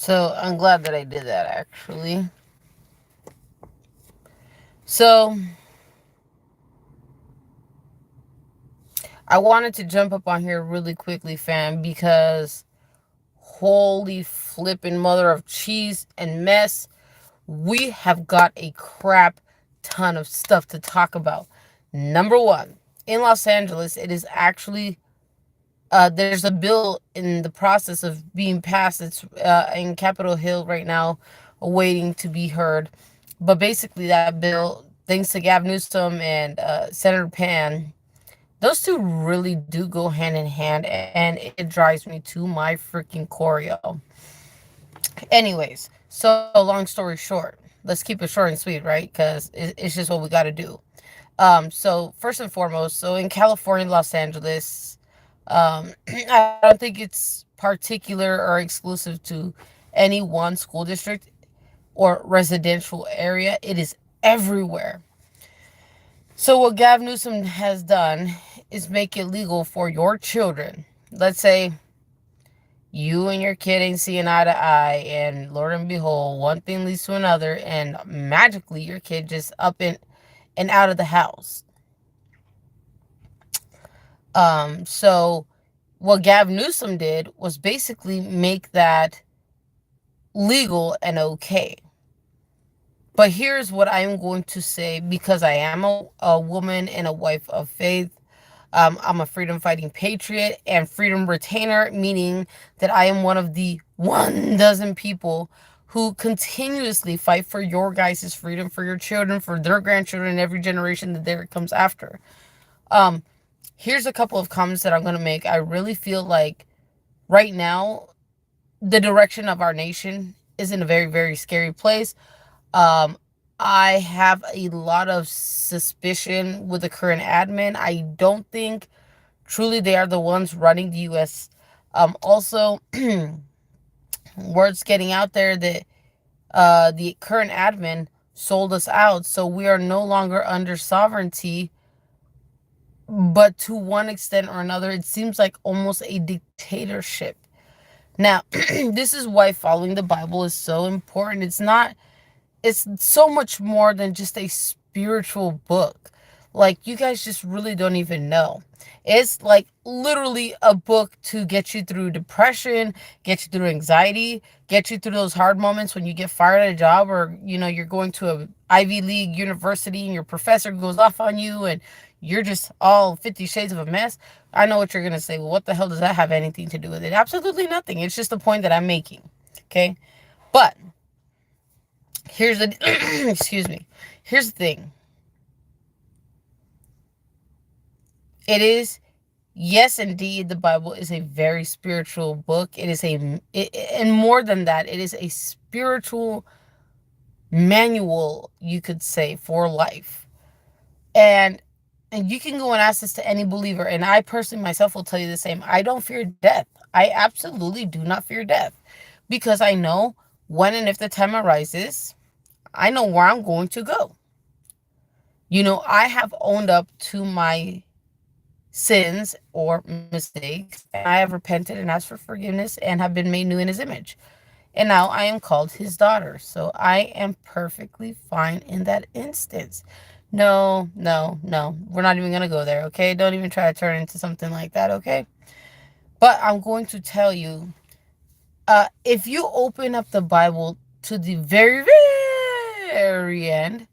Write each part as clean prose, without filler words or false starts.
So I'm glad that I did that actually. So I wanted to jump up on here really quickly, fam, because holy flipping mother of cheese and mess, we have got a crap ton of stuff to talk about. Number one, in Los Angeles, it is actually there's a bill in the process of being passed. It's in Capitol Hill right now, waiting to be heard. But basically, that bill, thanks to Gav Newsom and Senator Pan, those two really do go hand in hand, and it drives me to my freaking core, yo. Anyways, so long story short, let's keep it short and sweet, right? Because it's just what we got to do. So first and foremost, so in California, Los Angeles, I don't think it's particular or exclusive to any one school district or residential area. It is everywhere. So what Gav Newsom has done is make it legal for your children. Let's say you and your kid ain't seeing eye to eye, and Lord and behold, one thing leads to another, and magically your kid just up and out of the house. So what Gav Newsom did was basically make that legal and okay. But here's what I am going to say, because I am a woman and a wife of faith. I'm a freedom fighting patriot and freedom retainer, meaning that I am one of the 1 dozen people who continuously fight for your guys' freedom, for your children, for their grandchildren, and every generation that there comes after. Um, Here's a couple of comments that I'm going to make. I really feel like right now, the direction of our nation is in a very, very scary place. Um, I have a lot of suspicion with the current admin. I don't think truly they are the ones running the U.S. Also, words getting out there that the current admin sold us out, so we are no longer under sovereignty. But to one extent or another, it seems like almost a dictatorship. Now, this is why following the Bible is so important. It's so much more than just a spiritual book. Like, you guys just really don't even know. It's like literally a book to get you through depression, get you through anxiety, get you through those hard moments when you get fired at a job, or you're going to a Ivy League university and your professor goes off on you and you're just all 50 shades of a mess. I know what you're going to say. Well, what the hell does that have anything to do with it? Absolutely nothing. It's just the point that I'm making. Okay? But here's the excuse me. Here's the thing. It is, yes, indeed, the Bible is a very spiritual book. And more than that, it is a spiritual manual, you could say, for life. And you can go and ask this to any believer, and I personally myself will tell you the same. I don't fear death. I absolutely do not fear death, because I know when and if the time arises, I know where I'm going to go. I have owned up to my sins or mistakes, and I have repented and asked for forgiveness and have been made new in his image. And now I am called his daughter. So I am perfectly fine in that instance. No, no, no. We're not even going to go there, okay? Don't even try to turn it into something like that, okay? But I'm going to tell you, if you open up the Bible to the very, very end,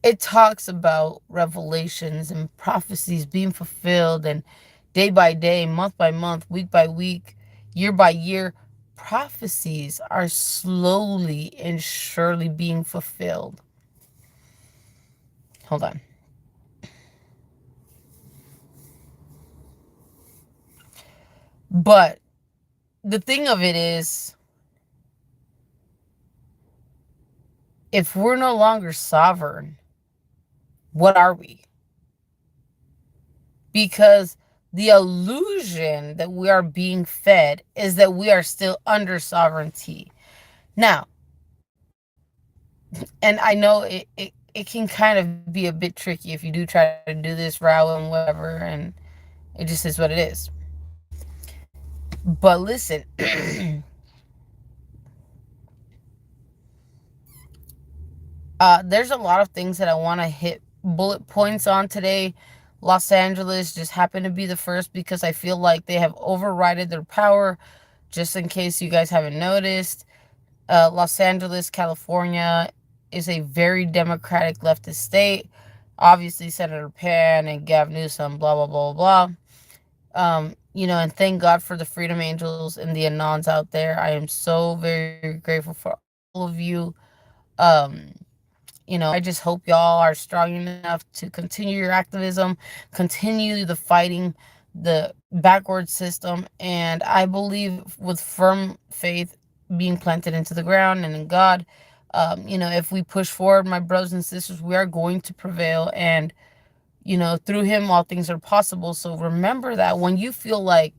it talks about revelations and prophecies being fulfilled, and day by day, month by month, week by week, year by year, prophecies are slowly and surely being fulfilled. Hold on. But the thing of it is, if we're no longer sovereign, what are we? Because the illusion that we are being fed is that we are still under sovereignty. Now, and I know it can kind of be a bit tricky if you do try to do this route and whatever, and it just is what it is. But listen, There's a lot of things that I want to hit bullet points on today. Los Angeles just happened to be the first because I feel like they have overridden their power. Just in case you guys haven't noticed, Los Angeles, California is a very democratic leftist state. Obviously, Senator Pan and Gavin Newsom, blah, blah, blah, blah. And thank God for the Freedom Angels and the Anons out there. I am so very grateful for all of you. Um, I just hope y'all are strong enough to continue your activism, continue the fighting, the backward system. And I believe with firm faith being planted into the ground and in God, if we push forward, my brothers and sisters, we are going to prevail. And, through him, all things are possible. So remember that when you feel like,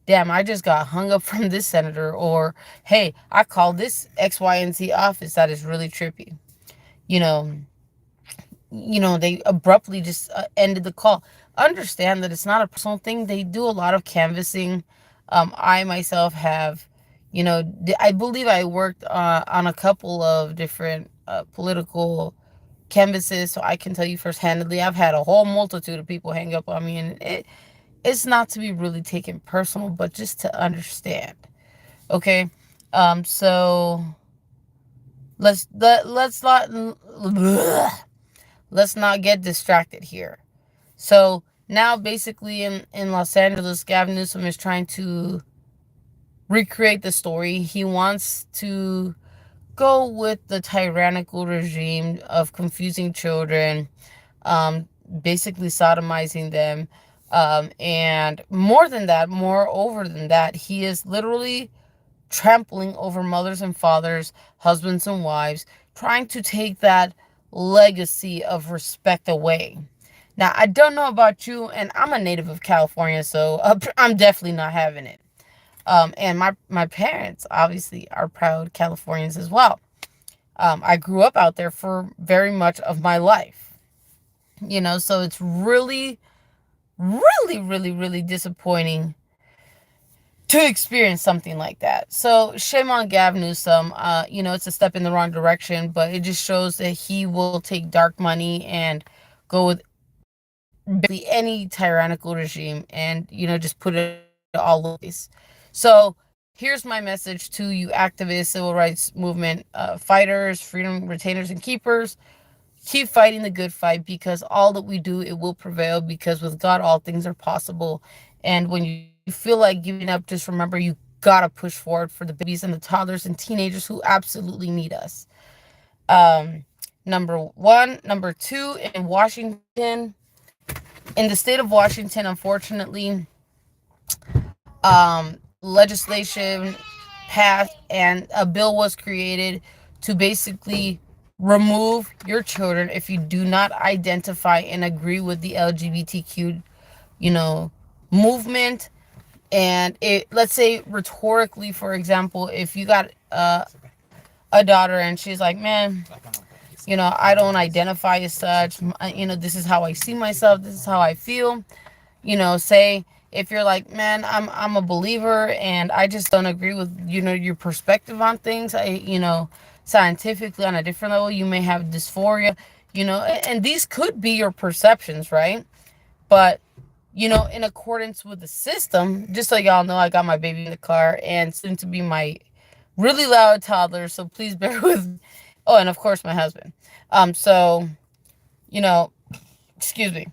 damn, I just got hung up from this senator, or, hey, I called this X, Y, and Z office, that is really trippy. You know, they abruptly just ended the call. Understand that it's not a personal thing. They do a lot of canvassing. I myself have, I believe I worked on a couple of different political canvases, so I can tell you first-handedly, I've had a whole multitude of people hang up on me, and it's not to be really taken personal, but just to understand. Okay, so let's not get distracted here. So now basically in Los Angeles, Gavin Newsom is trying to recreate the story. He wants to go with the tyrannical regime of confusing children, basically sodomizing them. And moreover than that, he is literally trampling over mothers and fathers, husbands and wives, trying to take that legacy of respect away. Now, I don't know about you, and I'm a native of California, so I'm definitely not having it. And my parents, obviously, are proud Californians as well. I grew up out there for very much of my life. So it's really, really, really, really disappointing to experience something like that. So shame on Gavin Newsom. It's a step in the wrong direction, but it just shows that he will take dark money and go with basically any tyrannical regime and, just put it all over place. So here's my message to you activists, civil rights movement fighters, freedom retainers and keepers. Keep fighting the good fight, because all that we do, it will prevail, because with God, all things are possible. And when you feel like giving up, just remember you gotta push forward for the babies and the toddlers and teenagers who absolutely need us. Number one. Number two, in Washington, in the state of Washington, unfortunately, legislation passed and a bill was created to basically remove your children if you do not identify and agree with the LGBTQ, movement. And let's say rhetorically, for example, if you got a daughter and she's like, man, I don't identify as such, this is how I see myself, this is how I feel, say, if you're like, man, I'm a believer and I just don't agree with, your perspective on things, scientifically on a different level, you may have dysphoria, and these could be your perceptions, right? But, in accordance with the system, just so y'all know, I got my baby in the car and soon to be my really loud toddler, so please bear with me. Oh, and of course my husband. So, excuse me.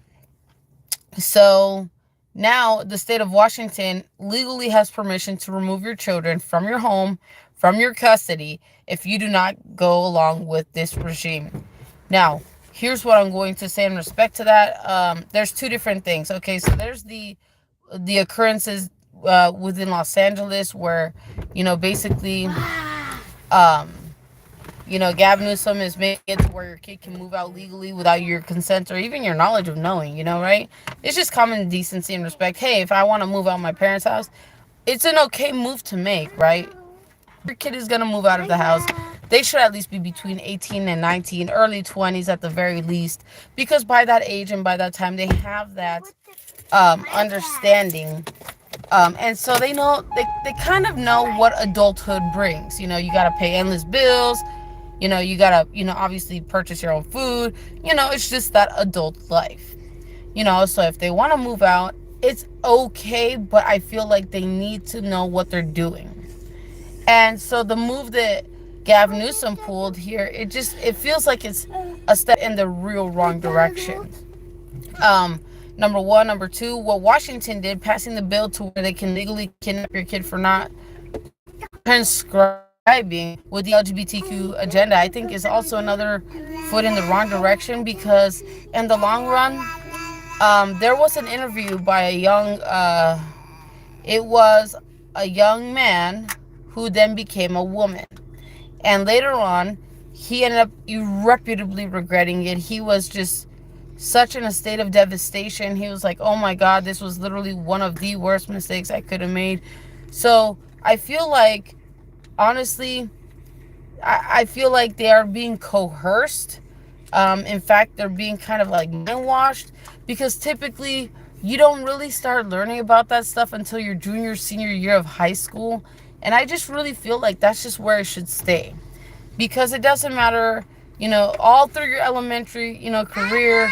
So now the state of Washington legally has permission to remove your children from your home, from your custody, if you do not go along with this regime. Now, here's what I'm going to say in respect to that. There's two different things. Okay, so there's the occurrences within Los Angeles where, basically, Gavin Newsom is making it to where your kid can move out legally without your consent or even your knowledge of knowing, right? It's just common decency and respect. Hey, if I want to move out my parents' house, it's an okay move to make, right? Your kid is going to move out of the house. They should at least be between 18 and 19, early 20s at the very least, because by that age and by that time, they have that understanding. And so they know, they kind of know what adulthood brings. You got to pay endless bills. You gotta, obviously purchase your own food. It's just that adult life. So if they want to move out, it's okay, but I feel like they need to know what they're doing. And so the move that Gavin Newsom pulled here, it feels like it's a step in the real wrong direction. Um, Number one, number two, what Washington did, passing the bill to where they can legally kidnap your kid for not transcribing with the LGBTQ agenda, I think is also another foot in the wrong direction, because in the long run, there was an interview by it was a young man who then became a woman. And later on, he ended up irreparably regretting it. He was just such in a state of devastation. He was like, oh my God, this was literally one of the worst mistakes I could have made. So I feel like, honestly, I feel like they are being coerced. In fact, they're being kind of like mind-washed, because typically you don't really start learning about that stuff until your junior, senior year of high school. And I just really feel like that's just where it should stay, because it doesn't matter, all through your elementary, career,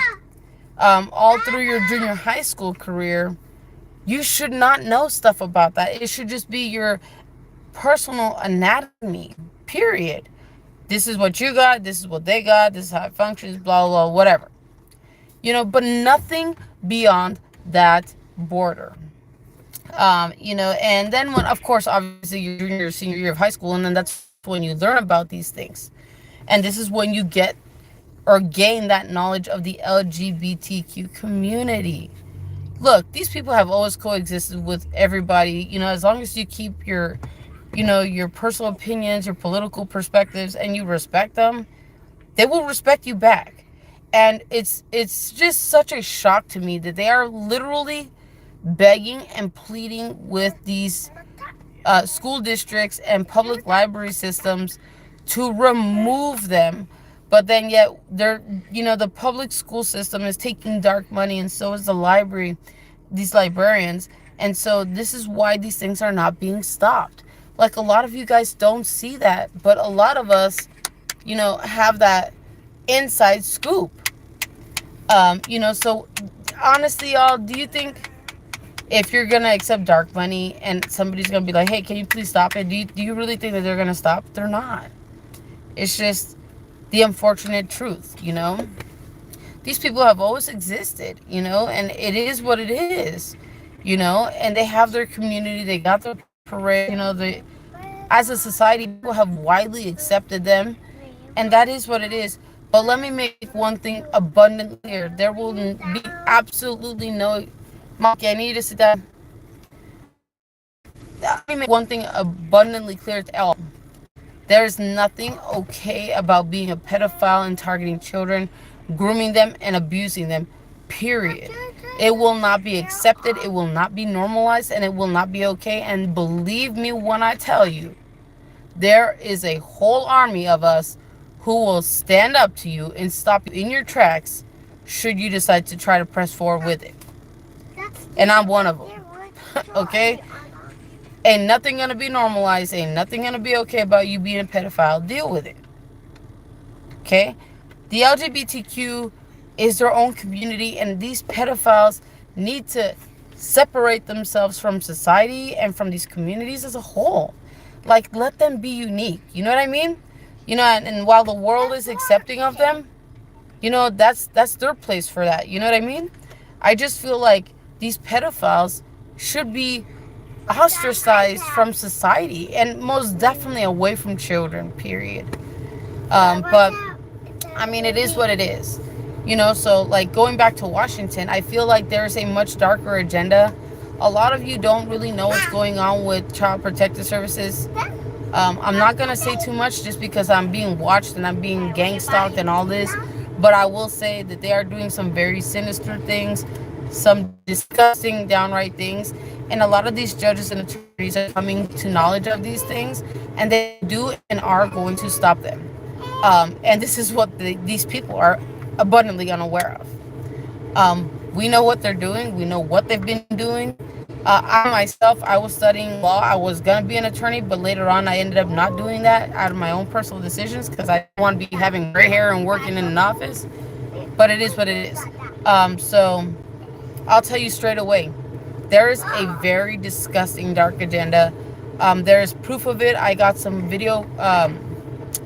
all through your junior high school career, you should not know stuff about that. It should just be your personal anatomy, period. This is what you got, this is what they got, this is how it functions, blah, blah, blah, whatever. But nothing beyond that border. And then when, of course, obviously your junior or senior year of high school, and then that's when you learn about these things. And this is when you get or gain that knowledge of the LGBTQ community. Look, these people have always coexisted with everybody, as long as you keep your personal opinions, your political perspectives, and you respect them, they will respect you back. And it's just such a shock to me that they are literally begging and pleading with these school districts and public library systems to remove them. But then yet the public school system is taking dark money, and so is the library, these librarians. And so this is why these things are not being stopped. Like, a lot of you guys don't see that, but a lot of us, have that inside scoop. So honestly, y'all, do you think if you're going to accept dark money and somebody's going to be like, hey, can you please stop it? Do you really think that they're going to stop? They're not. It's just the unfortunate truth, These people have always existed, and it is what it is, and they have their community, they got their parade, as a society, people have widely accepted them, and that is what it is. But let me make one thing abundantly clear. There will be absolutely no... Monkey, I need you to sit down. Let me make one thing abundantly clear to all. There is nothing okay about being a pedophile and targeting children, grooming them and abusing them, period. It will not be accepted, it will not be normalized, and it will not be okay. And believe me when I tell you, there is a whole army of us who will stand up to you and stop you in your tracks should you decide to try to press forward with it. And I'm one of them. Okay? Ain't nothing gonna be normalized. Ain't nothing gonna be okay about you being a pedophile. Deal with it. Okay? The LGBTQ is their own community, and these pedophiles need to separate themselves from society and from these communities as a whole. Like, let them be unique. You know what I mean? And while the world is accepting of them, that's their place for that. You know what I mean? I just feel like these pedophiles should be ostracized from society, and most definitely away from children, period. But I mean, it is what it is. So like, going back to Washington, I feel like there's a much darker agenda. A lot of you don't really know what's going on with Child Protective Services. I'm not going to say too much just because I'm being watched and I'm being gang stalked and all this. But I will say that they are doing some very sinister things, some disgusting, downright things. And a lot of these judges and attorneys are coming to knowledge of these things, and they do and are going to stop them. And this is what these people are abundantly unaware of. We know what they're doing. We know what they've been doing. I myself, I was studying law. I was gonna be an attorney, but later on, I ended up not doing that out of my own personal decisions because I didn't want to be having gray hair and working in an office. But it is what it is. So I'll tell you straight away, there is a very disgusting dark agenda. There is proof of it. I got some video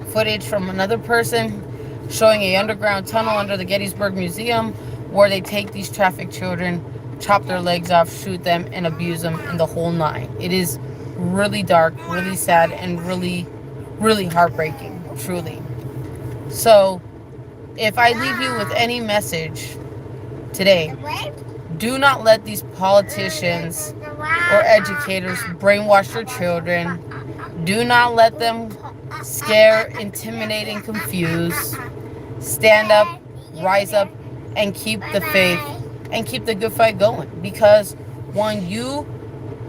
footage from another person showing a underground tunnel under the Gettysburg Museum where they take these trafficked children, chop their legs off, shoot them, and abuse them in the whole nine. It is really dark, really sad, and really, really heartbreaking, truly. So, if I leave you with any message today, do not let these politicians or educators brainwash your children. Do not let them scare, intimidate, and confuse. Stand up, rise up, and keep the faith and keep the good fight going. Because when you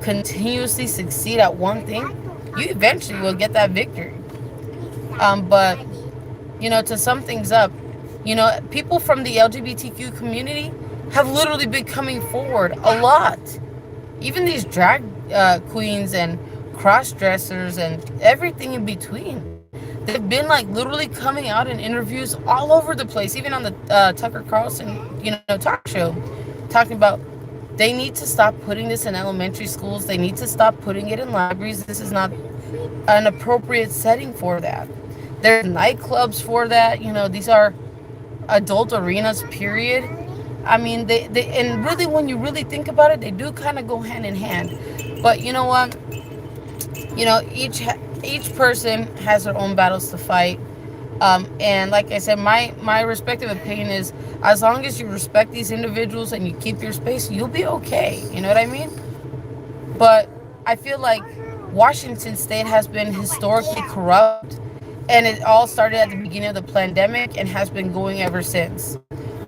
continuously succeed at one thing, you eventually will get that victory. But to sum things up, people from the LGBTQ community have literally been coming forward a lot. Even these drag queens and cross dressers and everything in between. They've been like literally coming out in interviews all over the place, even on the Tucker Carlson, talk show, talking about they need to stop putting this in elementary schools. They need to stop putting it in libraries. This is not an appropriate setting for that. There's nightclubs for that. These are adult arenas, period. I mean, they and really, when you really think about it, they do kind of go hand in hand. But you know what? Each person has their own battles to fight. And like I said, my respective opinion is, as long as you respect these individuals and you keep your space, you'll be okay. You know what I mean? But I feel like Washington State has been historically corrupt, and it all started at the beginning of the pandemic and has been going ever since.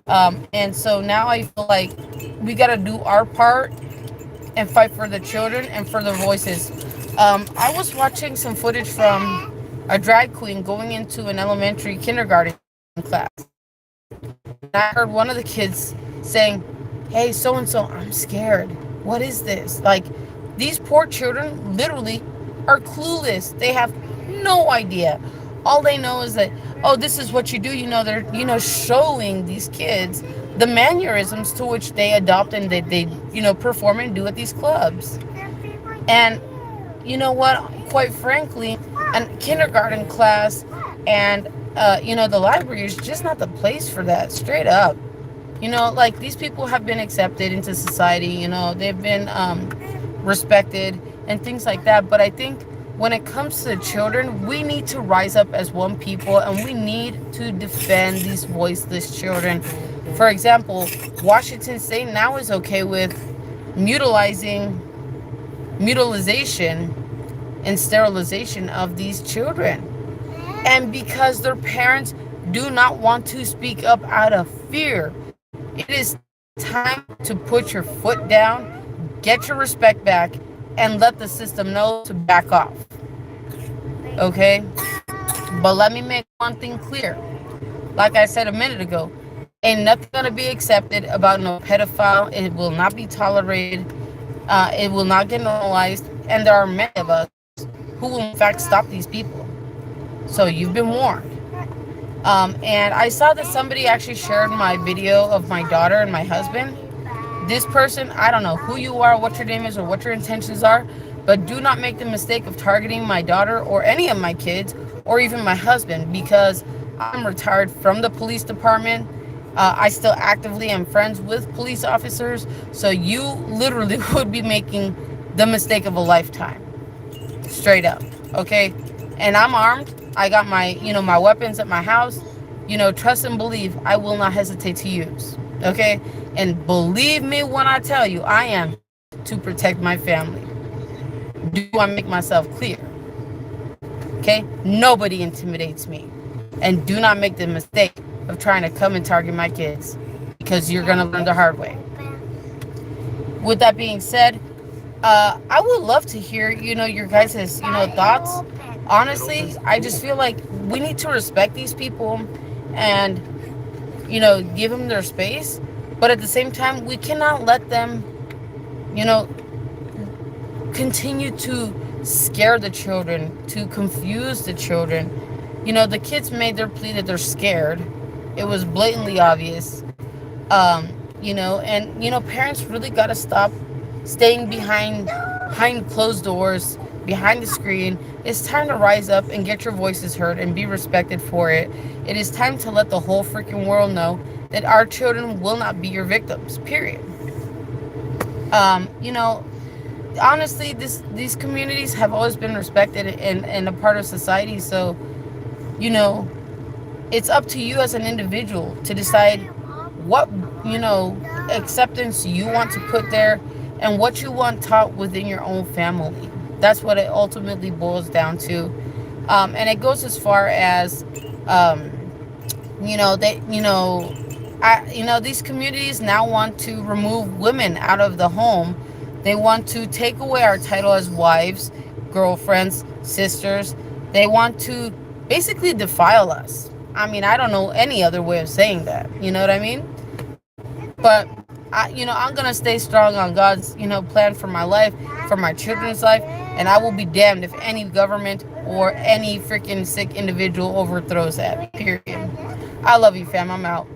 And so now I feel like we got to do our part and fight for the children and for their voices. I was watching some footage from a drag queen going into an elementary kindergarten class. And I heard one of the kids saying, "Hey, so and so, I'm scared. What is this?" Like, these poor children literally are clueless. They have no idea. All they know is that, oh, this is what you do. They're showing these kids the mannerisms to which they adopt and they perform and do at these clubs. And you know what? Quite frankly, a kindergarten class and the library is just not the place for that. Straight up. Like, these people have been accepted into society. They've been respected and things like that. But I think when it comes to children, we need to rise up as one people, and we need to defend these voiceless children. For example, Washington State now is okay with mutilization and sterilization of these children. And because their parents do not want to speak up out of fear, it is time to put your foot down, get your respect back, and let the system know to back off. Okay? But let me make one thing clear. Like I said a minute ago, ain't nothing gonna be accepted about no pedophile. It will not be tolerated. It will not get normalized. And there are many of us who will in fact stop these people. So you've been warned. And I saw that somebody actually shared my video of my daughter and my husband. This person, I don't know who you are, what your name is, or what your intentions are, but do not make the mistake of targeting my daughter or any of my kids or even my husband, because I'm retired from the police department. I still actively am friends with police officers. So you literally would be making the mistake of a lifetime. Straight up. Okay? And I'm armed. I got my weapons at my house. Trust and believe I will not hesitate to use. Okay? And believe me when I tell you, I am to protect my family. Do I make myself clear? Okay? Nobody intimidates me. And do not make the mistake of trying to come and target my kids, because you're going to learn the hard way. With that being said, I would love to hear, your guys' thoughts. Honestly, I just feel like we need to respect these people and, give them their space. But at the same time, we cannot let them, continue to scare the children, to confuse the children. You know, the kids made their plea that they're scared. It was blatantly obvious. Um, you know, and you know, parents really got to stop staying behind closed doors, behind the screen. It's time to rise up and get your voices heard and be respected for it. It is time to let the whole freaking world know that our children will not be your victims. Period. You know, honestly, these communities have always been respected and a part of society. So, you know, it's up to you as an individual to decide what, you know, acceptance you want to put there and what you want taught within your own family. That's what it ultimately boils down to. And it goes as far as, um, you know, these communities now want to remove women out of the home. They want to take away our title as wives, girlfriends, sisters. They want to basically defile us. I mean, I don't know any other way of saying that. You know what I mean? But I'm gonna stay strong on God's, plan for my life, for my children's life, and I will be damned if any government or any freaking sick individual overthrows that. Period. I love you, fam. I'm out.